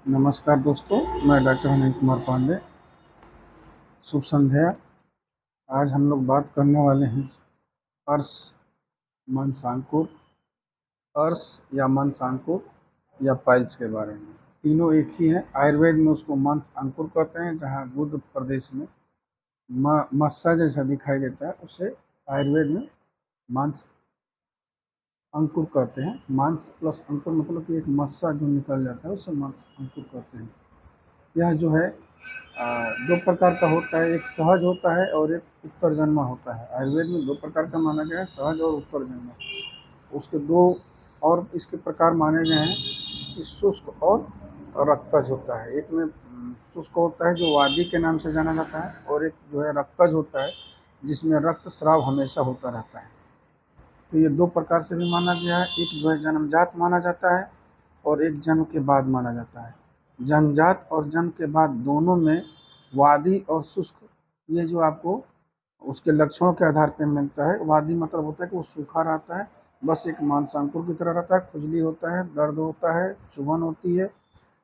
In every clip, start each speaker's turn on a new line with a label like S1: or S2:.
S1: नमस्कार दोस्तों, मैं डॉक्टर अनिल कुमार पांडे। शुभ संध्या। आज हम लोग बात करने वाले हैं अर्श मनसांकुर, अर्श या मनसांकुर या पाइल्स के बारे में। तीनों एक ही है। आयुर्वेद में उसको मनसांकुर कहते हैं, जहाँ गुद प्रदेश में मस्सा जैसा दिखाई देता है उसे आयुर्वेद में मांस अंकुर कहते हैं। मांस प्लस अंकुर मतलब कि एक मस्सा जो निकल जाता है उसे मांस अंकुर कहते हैं। यह जो है दो प्रकार का होता है, एक सहज होता है और एक उत्तरजन्मा होता है। आयुर्वेद में दो प्रकार का माना गया है, सहज और उत्तरजन्मा। उसके दो और इसके प्रकार माने गए हैं कि शुष्क और रक्तज होता है। एक में शुष्क होता है जो वादी के नाम से जाना जाता है, और एक जो है रक्तज होता है जिसमें रक्त स्राव हमेशा होता रहता है। तो ये दो प्रकार से भी माना गया है। एक जो है जन्मजात माना जाता है और एक जन्म के बाद माना जाता है। जन्मजात और जन्म के बाद दोनों में वादी और शुष्क, ये जो आपको उसके लक्षणों के आधार पर मिलता है। वादी मतलब होता है कि वो सूखा रहता है, बस एक मांसांकुर की तरह रहता है, खुजली होता है, दर्द होता है, चुभन होती है,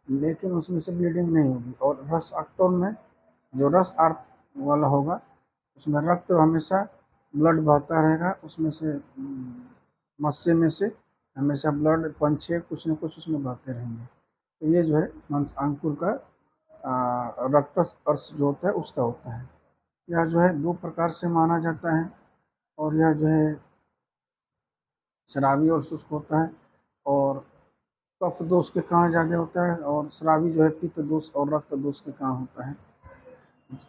S1: लेकिन उसमें से ब्लीडिंग नहीं होगी। और रस अक्तोर में जो रस आर्क वाला होगा उसमें रक्त हमेशा ब्लड बहता रहेगा, उसमें से मस्से में से हमेशा ब्लड पंछे कुछ न कुछ उसमें बहते रहेंगे। तो ये जो है मांस अंकुर का रक्त अर्श जो होता है उसका होता है। यह जो है दो प्रकार से माना जाता है, और यह जो है शराबी और शुष्क होता है। और कफ दोष के कारण ज़्यादा होता है, और शराबी जो है पित्त दोष और रक्त दोष के कारण होता है।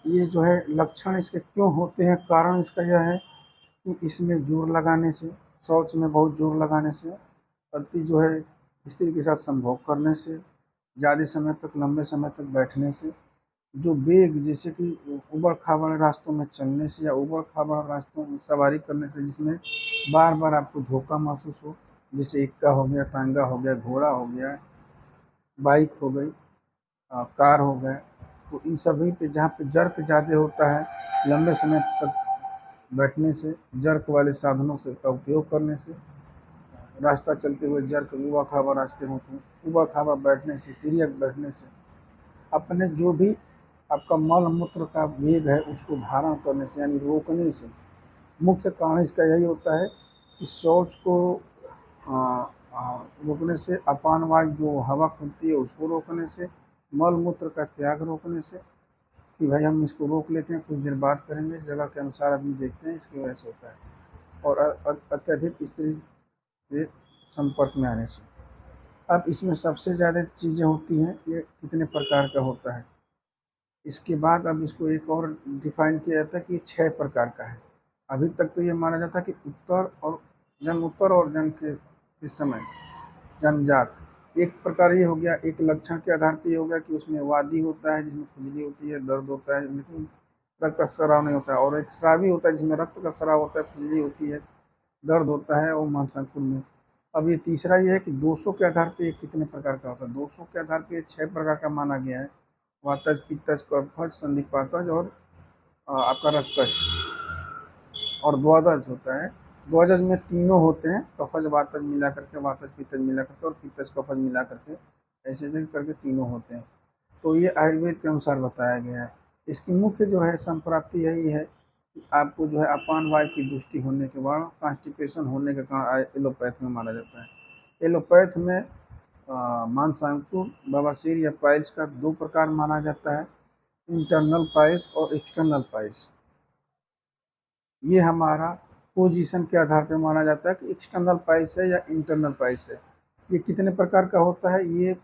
S1: ये जो है लक्षण इसके क्यों होते हैं, कारण इसका यह है कि इसमें जोर लगाने से, शौच में बहुत जोर लगाने से, पति जो है स्त्री के साथ संभोग करने से, ज़्यादा समय तक लंबे समय तक बैठने से, जो वेग जैसे कि उबड़ खाबड़ रास्तों में चलने से या उबड़ खाबड़ रास्तों में सवारी करने से, जिसमें बार बार आपको झोंका महसूस हो, जैसे इक्का हो गया, टांगा हो गया, घोड़ा हो गया, बाइक हो गई, कार हो गया, तो इन सभी पे जहाँ पे जर्क ज़्यादा होता है, लंबे समय तक बैठने से, जर्क वाले साधनों से का उपयोग करने से, रास्ता चलते हुए जर्क उबड़ खाबड़ रास्ते होते हैं, उबड़ खाबड़ बैठने से, तिर्यक बैठने से, अपने जो भी आपका मल मूत्र का वेग है उसको धारण करने से यानी रोकने से। मुख्य कारण इसका यही होता है कि शौच को रोकने से, अपान वायु जो हवा खुलती है उसको रोकने से, मल मूत्र का त्याग रोकने से, कि भाई हम इसको रोक लेते हैं, कुछ देर बात करेंगे, जगह के अनुसार आदमी देखते हैं, इसकी वजह से होता है। और अत्यधिक स्त्री से संपर्क में आने से। अब इसमें सबसे ज़्यादा चीज़ें होती हैं, ये कितने प्रकार का होता है। इसके बाद अब इसको एक और डिफाइन किया जाता है कि 6 प्रकार का है। अभी तक तो ये माना जाता है कि उत्तर और जन्म के इस समय जन्मजात एक प्रकार ये हो गया, एक लक्षण के आधार पर ये हो गया कि उसमें वादी होता है जिसमें खुजली होती है, दर्द होता है, लेकिन रक्त का स्राव नहीं होता है। और एक स्रावी होता है जिसमें रक्त का स्राव होता है, खुजली होती है, दर्द होता है, और मांसांकुर में। अब ये तीसरा ये है कि दोषों के आधार पे ये कितने प्रकार का होता है। दोषों के आधार पे ये 6 प्रकार का माना गया है। वातज, पित्तज, कफज, संधिपातज और आपका रक्तज और द्वादज होता है। द्वादज में तीनों होते हैं, कफज वातज मिला करके, वातज पित्तज मिला करके और पित्तज कफज मिला करके, ऐसे ऐसे करके तीनों होते हैं। तो ये आयुर्वेद के अनुसार बताया गया है। इसकी मुख्य जो है संप्राप्ति यही है कि आपको जो है अपान वायु की दृष्टि होने के बाद कॉन्स्टिपेशन होने के कारण एलोपैथ में माना जाता है। एलोपैथ में मांसांकुर, बवासीर या पाइल्स का दो प्रकार माना जाता है, इंटरनल पाइल्स और एक्सटर्नल पाइल्स। ये हमारा पोजीशन के आधार पर माना जाता है कि एक्सटर्नल पाइल्स है या इंटरनल पाइल्स है। ये कितने प्रकार का होता है, ये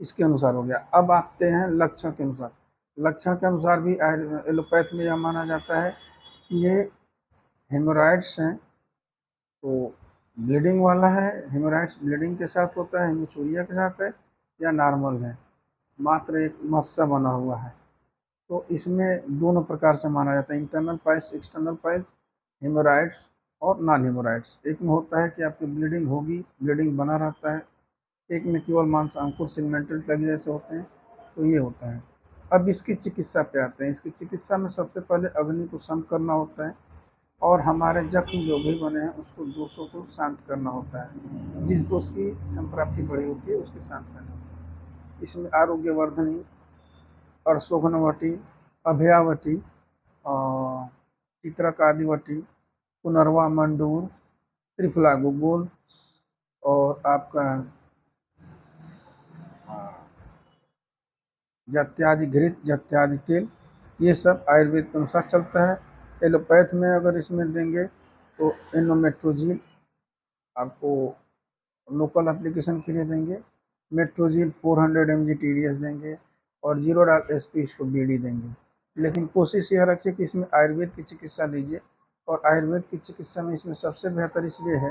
S1: इसके अनुसार हो गया। अब आते हैं लक्षण के अनुसार। लक्षण के अनुसार भी एलोपैथ में यह माना जाता है कि ये हेमोराइड्स हैं, तो ब्लीडिंग वाला है, हेमोराइड्स ब्लीडिंग के साथ होता है, हेमोचूरिया के साथ है, या नॉर्मल है, मात्र एक मस्सा बना हुआ है। तो इसमें दोनों प्रकार से माना जाता है, internal piles, external piles, haemorrhoids और नॉन हेमोराइड्स। एक में होता है कि आपकी ब्लीडिंग होगी, ब्लीडिंग बना रहता है, एक में केवल मांसांकुर सेगमेंटल प्लग जैसे होते हैं, तो ये होता है। अब इसकी चिकित्सा पे आते हैं। इसकी चिकित्सा में सबसे पहले अग्नि को शम करना होता है, और हमारे जख्म जो भी बने हैं उसको दोषों को शांत करना होता है। जिस दोष की संप्राप्ति बड़ी होती है उसके शांत करना होता है। इसमें आरोग्यवर्धनी, अर्शोघनवटी, अभयावटी, चित्रकादिवटी, पुनर्वा मंडूर, त्रिफला गुगुल और आपका जत्यादि घृत, जत्यादि तेल, ये सब आयुर्वेद के अनुसार चलता है। एलोपैथ में अगर इसमें देंगे तो एनोमेट्रोजिल आपको लोकल एप्लीकेशन के लिए देंगे, मेट्रोजिल 400 mg TDS देंगे और जीरो डाल SP इसको BD देंगे। लेकिन कोशिश यह रखिए कि इसमें आयुर्वेद की चिकित्सा लीजिए, और आयुर्वेद की चिकित्सा में इसमें सबसे बेहतर इसलिए है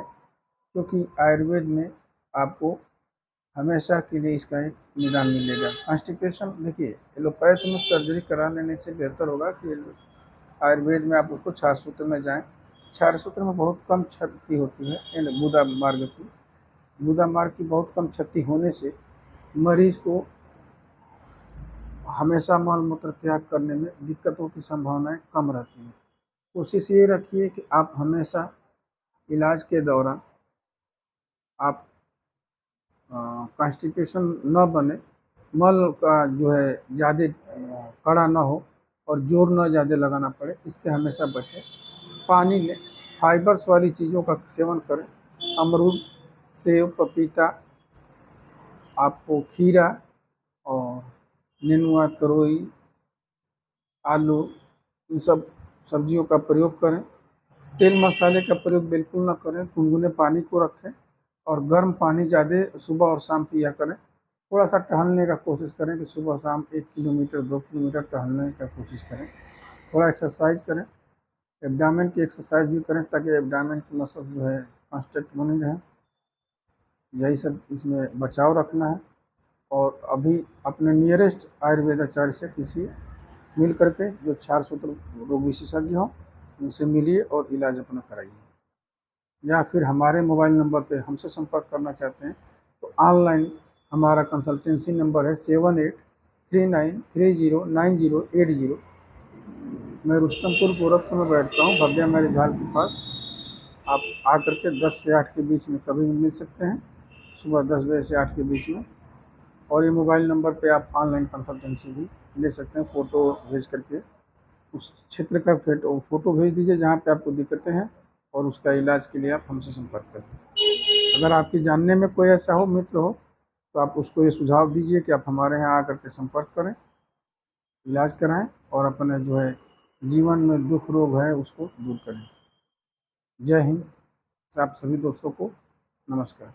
S1: क्योंकि आयुर्वेद में आपको हमेशा के लिए इसका एक निदान मिलेगा। कॉन्स्टिपेशन देखिए, एलोपैथ में सर्जरी करा लेने से बेहतर होगा कि आयुर्वेद में आप उसको क्षार सूत्र में जाएं। क्षार सूत्र में बहुत कम क्षति होती है, गुदा मार्ग की, गुदा मार्ग की बहुत कम क्षति होने से मरीज को हमेशा मल मूत्र त्याग करने में दिक्कतों की संभावनाएं कम रहती हैं। कोशिश ये रखिए कि आप हमेशा इलाज के दौरान आप कॉन्स्टिपेशन न बने, मल का जो है ज़्यादा कड़ा ना हो और जोर न ज़्यादा लगाना पड़े, इससे हमेशा बचें। पानी लें, फाइबर्स वाली चीज़ों का सेवन करें, अमरूद, सेब, पपीता, आपको खीरा और नेनुआ, तरोई, आलू, इन सब सब्जियों का प्रयोग करें। तेल मसाले का प्रयोग बिल्कुल ना करें, गुनगुने पानी को रखें और गर्म पानी ज़्यादा सुबह और शाम पिया करें। थोड़ा सा टहलने का कोशिश करें कि सुबह शाम 1 किलोमीटर 2 किलोमीटर टहलने का कोशिश करें। थोड़ा एक्सरसाइज करें, एब्डामेन की एक्सरसाइज भी करें ताकि एब्डामेन की मसल जो है कांस्टेंट बनी रहे। यही सब इसमें बचाव रखना है। और अभी अपने नियरेस्ट आयुर्वेदाचार्य से किसी मिल करके जो क्षार सूत्र रोग विशेषज्ञ हों उनसे मिलिए और इलाज अपना कराइए, या फिर हमारे मोबाइल नंबर पे हमसे संपर्क करना चाहते हैं तो ऑनलाइन हमारा कंसल्टेंसी नंबर है 7839309080। मैं रुस्तमपुर गोरखपुर में बैठता हूँ, भव्या मैरिज हॉल के पास। आप आकर के 10 से 8 के बीच में कभी भी मिल सकते हैं, सुबह 10 बजे से 8 के बीच में। और ये मोबाइल नंबर पे आप ऑनलाइन कंसल्टेंसी भी ले सकते हैं। फ़ोटो भेज करके उस क्षेत्र का फ़ोटो भेज दीजिए जहाँ पे आपको दिक्कतें हैं, और उसका इलाज के लिए आप हमसे संपर्क करें। अगर आपके जानने में कोई ऐसा हो, मित्र हो, तो आप उसको ये सुझाव दीजिए कि आप हमारे यहाँ आकर के संपर्क करें, इलाज कराएं और अपने जो है जीवन में दुख रोग है उसको दूर करें। जय हिंद। आप सभी दोस्तों को नमस्कार।